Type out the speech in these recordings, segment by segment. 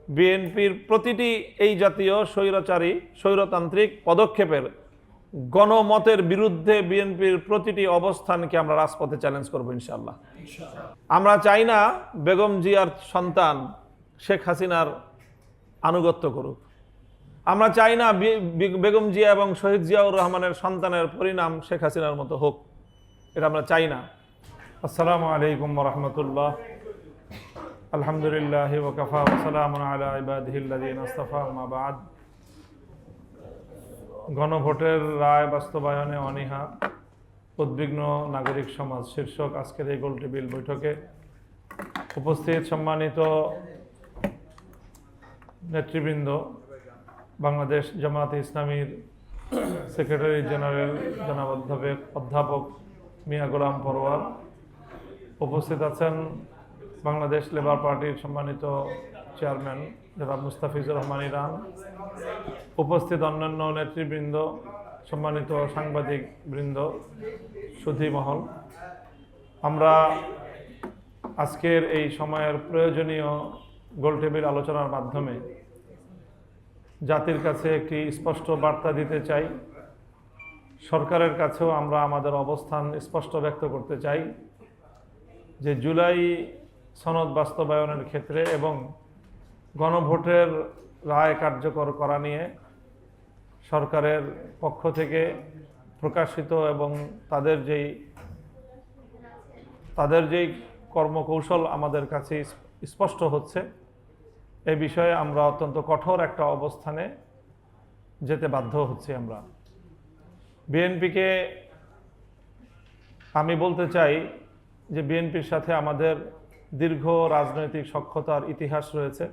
বিএনপির প্রতিটি এই জাতীয় স্বৈরাচারী স্বৈরতান্ত্রিক পদক্ষেপের গণমতের বিরুদ্ধে বিএনপির প্রতিটি অবস্থানকে আমরা রাজপথে চ্যালেঞ্জ করব ইনশাআল্লাহ। আমরা চাই না বেগম জিয়ার সন্তান শেখ হাসিনার আনুগত্য করুক। আমরা চাই না বেগম জিয়া এবং শহীদ জিয়াউর রহমানের সন্তানের পরিণাম শেখ হাসিনার মতো হোক, এটা আমরা চাই না। আসসালামু আলাইকুম ওয়া রাহমাতুল্লাহ। আলহামদুলিল্লাহ ওয়া কাফা ওয়া সালামুন আলা ইবাদিহিল্লাযিনা ইসতাফা, আম্মা বা'দ। গণভোটের রায় বাস্তবায়নে অনীহা, উদ্বিগ্ন নাগরিক সমাজ শীর্ষক আজকের এই গোল টেবিল বৈঠকে উপস্থিত সম্মানিত নেতৃবৃন্দ, বাংলাদেশ জামায়াতে ইসলামীর সেক্রেটারি জেনারেল জনাব অধ্যাপক মিয়া গোলাম পরোয়ার, উপস্থিত আছেন বাংলাদেশ লেবার পার্টির সম্মানিত চেয়ারম্যান জনাব মুস্তাফিজুর রহমান ইরান, উপস্থিত অন্যান্য নেতৃবৃন্দ, সম্মানিত সাংবাদিক বৃন্দ, সুধী মহল। আমরা আজকের এই সময়ের প্রয়োজনীয় গোলটেবিল আলোচনার মাধ্যমে জাতির কাছে একটি স্পষ্ট বার্তা দিতে চাই, সরকারের কাছেও আমরা আমাদের অবস্থান স্পষ্ট ব্যক্ত করতে চাই যে জুলাই সনদ বাস্তবায়নের ক্ষেত্রে এবং গণভোটের রায় কার্যকর করা নিয়ে সরকারের পক্ষ থেকে প্রকাশিত এবং তাদের যেই কর্মকৌশল আমাদের কাছে স্পষ্ট হচ্ছে, এই বিষয়ে আমরা অত্যন্ত কঠোর একটা অবস্থানে যেতে বাধ্য হচ্ছি। আমরা বিএনপিকে আমি বলতে চাই যে বিএনপির সাথে আমাদের দীর্ঘ রাজনৈতিক সখ্যতার ইতিহাস রয়েছে।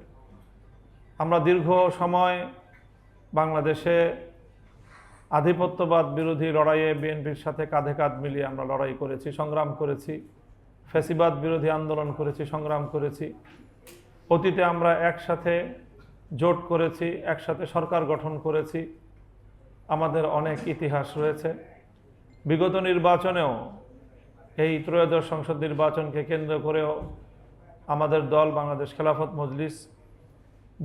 আমরা দীর্ঘ সময় বাংলাদেশে আধিপত্যবাদ বিরোধী লড়াইয়ে বিএনপির সাথে কাঁধে কাঁধ মিলিয়ে আমরা লড়াই করেছি, সংগ্রাম করেছি, ফ্যাসিবাদ বিরোধী আন্দোলন করেছি, সংগ্রাম করেছি। অতীতে আমরা একসাথে জোট করেছি, একসাথে সরকার গঠন করেছি, আমাদের অনেক ইতিহাস রয়েছে। বিগত নির্বাচনেও এই ত্রয়োদশ সংসদ নির্বাচনকে কেন্দ্র করেও আমাদের দল বাংলাদেশ খেলাফত মজলিস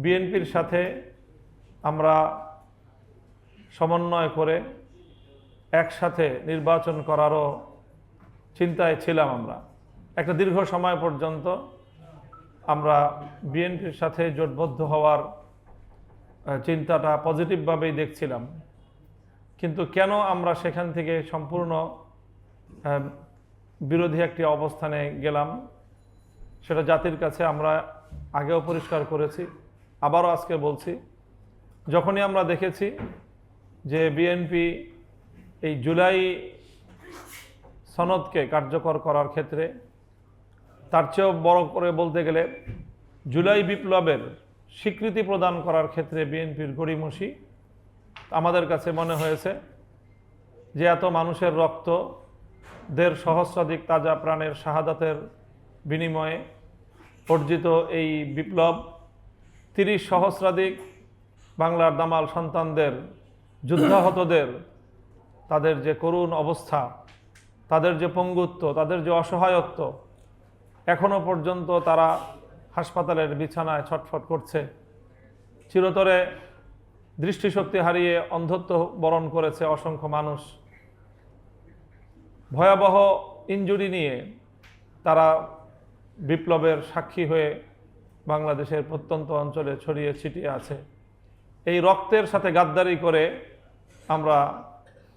বিএনপির সাথে আমরা সমন্বয় করে একসাথে নির্বাচন করারও চিন্তায় ছিলাম। আমরা একটা দীর্ঘ সময় পর্যন্ত আমরা বিএনপির সাথে জোটবদ্ধ হওয়ার চিন্তাটা পজিটিভভাবেই দেখছিলাম, কিন্তু কেন আমরা সেখান থেকে সম্পূর্ণ বিরোধী একটি অবস্থানে গেলাম সেটা জাতির কাছে আমরা আগেও পরিষ্কার করেছি, আবারও আজকে বলছি। যখনই আমরা দেখেছি যে বিএনপি এই জুলাই সনদকে কার্যকর করার ক্ষেত্রে, তার চেয়েও বড় করে বলতে গেলে জুলাই বিপ্লবের স্বীকৃতি প্রদান করার ক্ষেত্রে বিএনপির গড়িমসি, আমাদের কাছে মনে হয়েছে যে এত মানুষের রক্ত, ১.৫ সহস্রাধিক তাজা প্রাণের শাহাদাতের বিনিময়ে অর্জিত এই বিপ্লব, ৩০ সহস্রাধিক বাংলার দামাল সন্তানদের, যুদ্ধাহতদের তাদের যে করুণ অবস্থা, তাদের যে পঙ্গুত্ব, তাদের যে অসহায়ত্ব, এখনো পর্যন্ত তারা হাসপাতালের বিছানায় ছটফট করছে। চিরতরে দৃষ্টিশক্তি হারিয়ে অন্ধত্ব বরণ করেছে অসংখ্য মানুষ। ভয়াবহ ইনজুরি নিয়ে তারা বিপ্লবের সাক্ষী হয়ে বাংলাদেশের প্রত্যন্ত অঞ্চলে ছড়িয়ে ছিটিয়ে আছে। এই রক্তের সাথে গাদ্দারি করে আমরা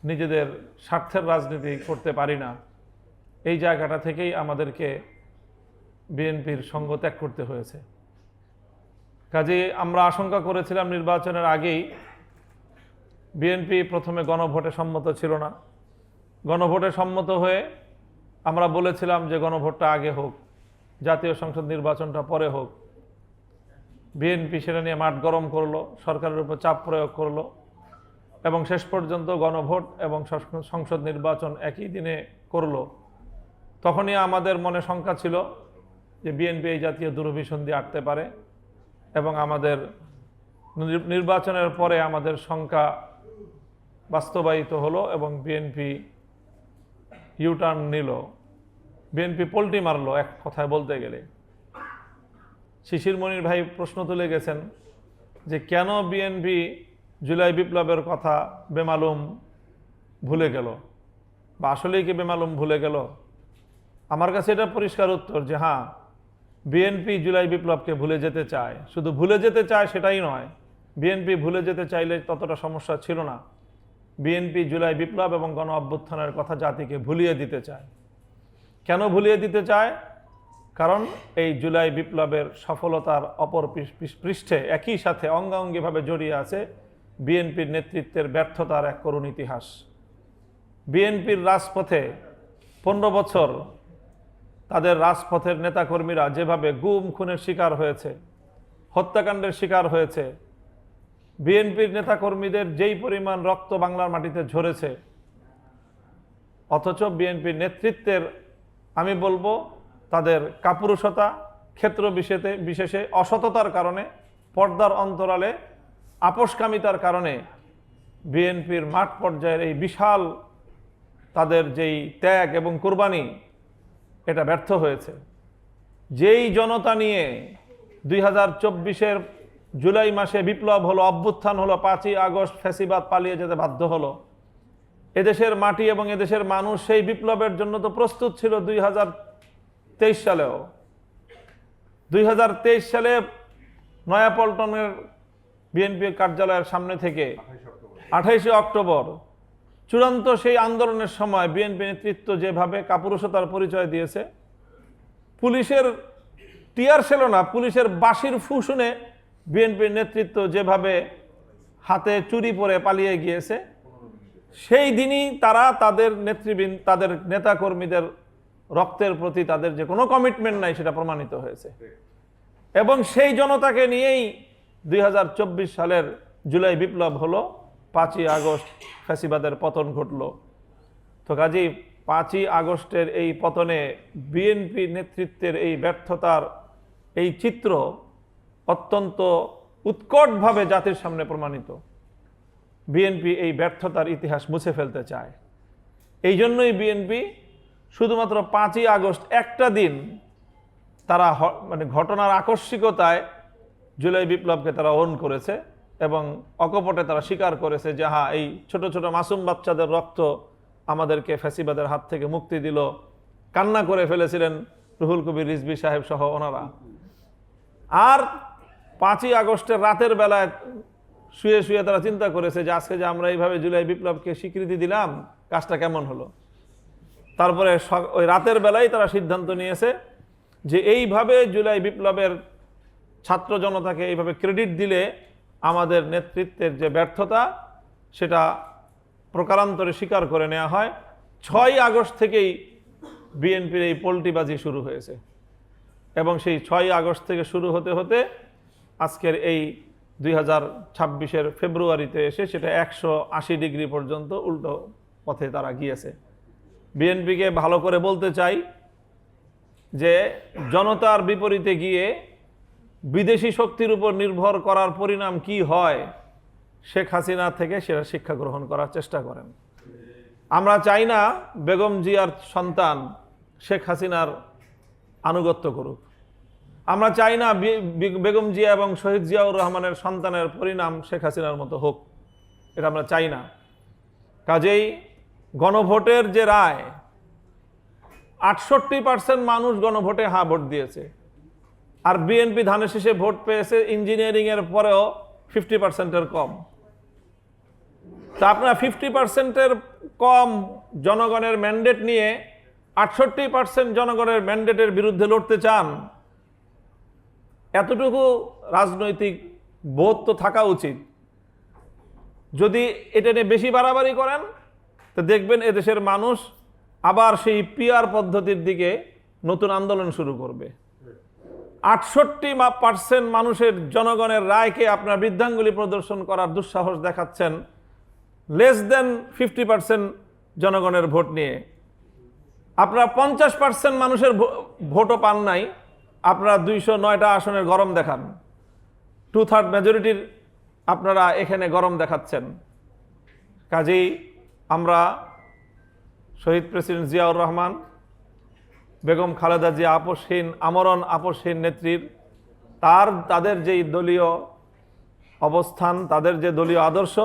নিজেদের স্বার্থের রাজনীতি করতে পারি না। এই জায়গাটা থেকেই আমাদেরকে বিএনপির সঙ্গ ত্যাগ করতে হয়েছে। কাজেই আমরা আশঙ্কা করেছিলাম নির্বাচনের আগেই বিএনপি প্রথমে গণভোটে সম্মত ছিল না। গণভোটে সম্মত হয়ে আমরা বলেছিলাম যে গণভোটটা আগে হোক, জাতীয় সংসদ নির্বাচনটা পরে হোক। বিএনপি সেটা নিয়ে মাঠ গরম করলো, সরকারের উপর চাপ প্রয়োগ করলো এবং শেষ পর্যন্ত গণভোট এবং সংসদ নির্বাচন একই দিনে করলো। তখনই আমাদের মনে শঙ্কা ছিল যে বিএনপি এই জাতীয় দুরভিসন্ধি আটতে পারে এবং আমাদের নির্বাচনের পরে আমাদের শঙ্কা বাস্তবায়িত হলো এবং বিএনপি ইউটার্ন নিল, বিএনপি পল্টি মারলো এক কথায় বলতে গেলে। শিশির মনির ভাই প্রশ্ন তুলে গেছেন যে কেন বিএনপি জুলাই বিপ্লবের কথা বেমালুম ভুলে গেল, বা আসলেই কি বেমালুম ভুলে গেল। আমার কাছে এটা পরিষ্কার উত্তর যে হ্যাঁ, বিএনপি জুলাই বিপ্লবকে ভুলে যেতে চায়। শুধু ভুলে যেতে চায় সেটাই নয়, বিএনপি ভুলে যেতে চাইলে ততটা সমস্যা ছিল না। বিএনপি জুলাই বিপ্লব এবং গণ অভ্যুত্থানের কথা জাতিকে ভুলিয়ে দিতে চায়। কেন ভুলিয়ে দিতে চায়? কারণ এই জুলাই বিপ্লবের সফলতার অপর পৃষ্ঠে একই সাথে অঙ্গাঙ্গিভাবে জড়িয়ে আছে বিএনপির নেতৃত্বের ব্যর্থতার এক করুণ ইতিহাস। বিএনপির রাজপথে 15 বছর তাদের রাজপথের নেতাকর্মীরা যেভাবে গুম খুনের শিকার হয়েছে, হত্যাকাণ্ডের শিকার হয়েছে, বিএনপির নেতাকর্মীদের যেই পরিমাণ রক্ত বাংলার মাটিতে ঝরেছে, অথচ বিএনপির নেতৃত্বের আমি বলবো তাদের কাপুরুষতা, ক্ষেত্র বিশেষে অসততার কারণে, পর্দার অন্তরালে আপোষকামিতার কারণে বিএনপির মাঠ পর্যায়ের এই বিশাল তাদের যেই ত্যাগ এবং কুরবানি, এটা ব্যর্থ হয়েছে। যেই জনতা নিয়ে 2024-এর জুলাই মাসে বিপ্লব হলো, অভ্যুত্থান হলো, 5ই আগস্ট ফ্যাসিবাদ পালিয়ে যেতে বাধ্য হলো, এদেশের মাটি এবং এদেশের মানুষ সেই বিপ্লবের জন্য তো প্রস্তুত ছিল 2023 সালেও। 2023 সালে নয়াপল্টনের বিএনপির কার্যালয়ের সামনে থেকে 28শে অক্টোবর চূড়ান্ত সেই আন্দোলনের সময় বিএনপি নেতৃত্ব যেভাবে কাপুরুষতার পরিচয় দিয়েছে, পুলিশের টিয়ার ছিল না, পুলিশের বাঁশির ফু শুনে বিএনপির নেতৃত্ব যেভাবে হাতে চুরি পরে পালিয়ে গিয়েছে, সেই দিনই তারা তাদের নেতৃবৃন্দ, তাদের নেতাকর্মীদের রক্তের প্রতি তাদের যে কোনো কমিটমেন্ট নাই সেটা প্রমাণিত হয়েছে। এবং সেই জনতাকে নিয়েই 2024 সালের জুলাই বিপ্লব হলো, 5ই আগস্ট ফ্যাসিবাদের পতন ঘটল। তো কাজেই 5ই আগস্টের এই পতনে বিএনপি নেতৃত্বের এই ব্যর্থতার এই চিত্র অত্যন্ত উৎকটভাবে জাতির সামনে প্রমাণিত। বিএনপি এই ব্যর্থতার ইতিহাস মুছে ফেলতে চায়। এই জন্যই বিএনপি শুধুমাত্র 5ই আগস্ট একটা দিন তারা মানে ঘটনার আকস্মিকতায় জুলাই বিপ্লবকে তারা অন করেছে এবং অকপটে তারা স্বীকার করেছে যে হ্যাঁ, এই ছোট ছোট মাসুম বাচ্চাদের রক্ত আমাদেরকে ফ্যাসিবাদের হাত থেকে মুক্তি দিল। কান্না করে ফেলেছিলেন রুহুল কবির রিজভী সাহেব সহ ওনারা। আর 5ই আগস্টের রাতের বেলায় শুয়ে শুয়ে তারা চিন্তা করেছে যে আজকে যে আমরা এইভাবে জুলাই বিপ্লবকে স্বীকৃতি দিলাম, কাজটা কেমন হলো। তারপরে ওই রাতের বেলায় তারা সিদ্ধান্ত নিয়েছে যে এইভাবে জুলাই বিপ্লবের ছাত্র জনতাকে এইভাবে ক্রেডিট দিলে আমাদের নেতৃত্বের যে ব্যর্থতা সেটা প্রকারান্তরে স্বীকার করে নেওয়া হয়। 6ই আগস্ট থেকেই বিএনপির এই পল্টিবাজি শুরু হয়েছে এবং সেই 6ই আগস্ট থেকে শুরু হতে হতে আজকের এই 2026-এর ফেব্রুয়ারিতে এসে সেটা 180 ডিগ্রি পর্যন্ত উল্টো পথে তারা গিয়েছে। বিএনপিকে ভালো করে বলতে চাই যে জনতার বিপরীতে গিয়ে বিদেশি শক্তির উপর নির্ভর করার পরিণাম কি হয়, শেখ হাসিনা থেকে সেটা শিক্ষা গ্রহণ করার চেষ্টা করেন। আমরা চাই না বেগম জিয়ার সন্তান শেখ হাসিনার আনুগত্য করুক। আমরা চাই না বেগম জিয়া এবং শহীদ জিয়াউর রহমানের সন্তানের পরিণাম শেখ হাসিনার মতো হোক, এটা আমরা চাই না। কাজেই গণভোটের যে রায়, 68% মানুষ গণভোটে হ্যাঁ ভোট দিয়েছে। আর বিএনপি ধানের শীষে ভোট পেয়েছে ইঞ্জিনিয়ারিং এর পরেও 50%-এর কম। তা আপনারা 50%-এর কম জনগণের ম্যান্ডেট নিয়ে 68% জনগণের ম্যান্ডেটের বিরুদ্ধে লড়তে চান, এতটুকু রাজনৈতিক বোধ তো থাকা উচিত। যদি এটা নিয়ে বেশি বাড়াবাড়ি করেন তো দেখবেন এদেশের মানুষ আবার সেই পিআর পদ্ধতির দিকে নতুন আন্দোলন শুরু করবে। 68% মানুষের জনগণের রায়কে আপনার বৃদ্ধাঙ্গুলি প্রদর্শন করার দুঃসাহস দেখাচ্ছেন লেস দেন 50% জনগণের ভোট নিয়ে। আপনারা 50% মানুষের ভোটও পান নাই, আপনারা 209টা আসনের গরম দেখান, 2/3 মেজরিটির আপনারা এখানে গরম দেখাচ্ছেন। কাজেই আমরা শহীদ প্রেসিডেন্ট জিয়াউর রহমান, বেগম খালেদা জিয়া আপসহীন আমরণ আপসহীন নেত্রীর তাদের যেই দলীয় অবস্থান, তাদের যে দলীয় আদর্শ,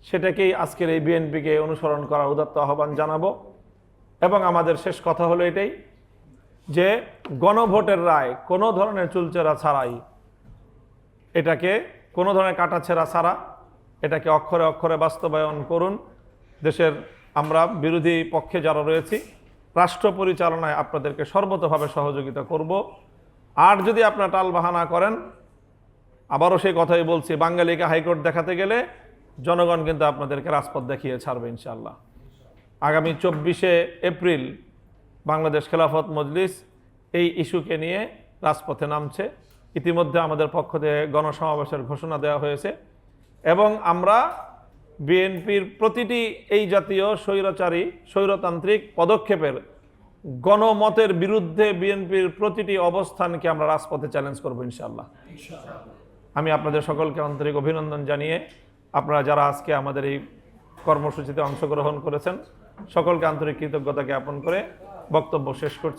সেটাকেই আজকের এই বিএনপিকে অনুসরণ করার উদাত্ত আহ্বান জানাবো। এবং আমাদের শেষ কথা হলো এটাই যে গণভোটের রায় কোনো ধরনের চুলচেরা ছাড়াই, এটাকে কোনো ধরনের কাটাছেঁড়া ছাড়া এটাকে অক্ষরে অক্ষরে বাস্তবায়ন করুন। দেশের আমরা বিরোধী পক্ষে যারা রয়েছি, রাষ্ট্র পরিচালনায় আপনাদেরকে সর্বতোভাবে সহযোগিতা করব। আর যদি আপনারা টালবাহানা করেন, আবারও সেই কথাই বলছি, বাঙালিকে হাইকোর্ট দেখাতে গেলে জনগণ কিন্তু আপনাদেরকে রাজপথ দেখিয়ে ছাড়বে ইনশাআল্লাহ। আগামী 24শে এপ্রিল বাংলাদেশ খেলাফত মজলিস এই ইস্যুকে নিয়ে রাজপথে নামছে। ইতিমধ্যে আমাদের পক্ষ থেকে গণসমাবেশের ঘোষণা দেওয়া হয়েছে এবং আমরা বিএনপির প্রতিটি এই জাতীয় স্বৈরতান্ত্রিক পদক্ষেপের গণমতের বিরুদ্ধে বিএনপির প্রতিটি অবস্থানকে আমরা রাজপথে চ্যালেঞ্জ করবো ইনশাআল্লাহ। আমি আপনাদের সকলকে আন্তরিক অভিনন্দন জানিয়ে, আপনারা যারা আজকে আমাদের এই কর্মসূচিতে অংশগ্রহণ করেছেন, সকলকে আন্তরিক কৃতজ্ঞতা জ্ঞাপন করে বক্তব্য শেষ করছি।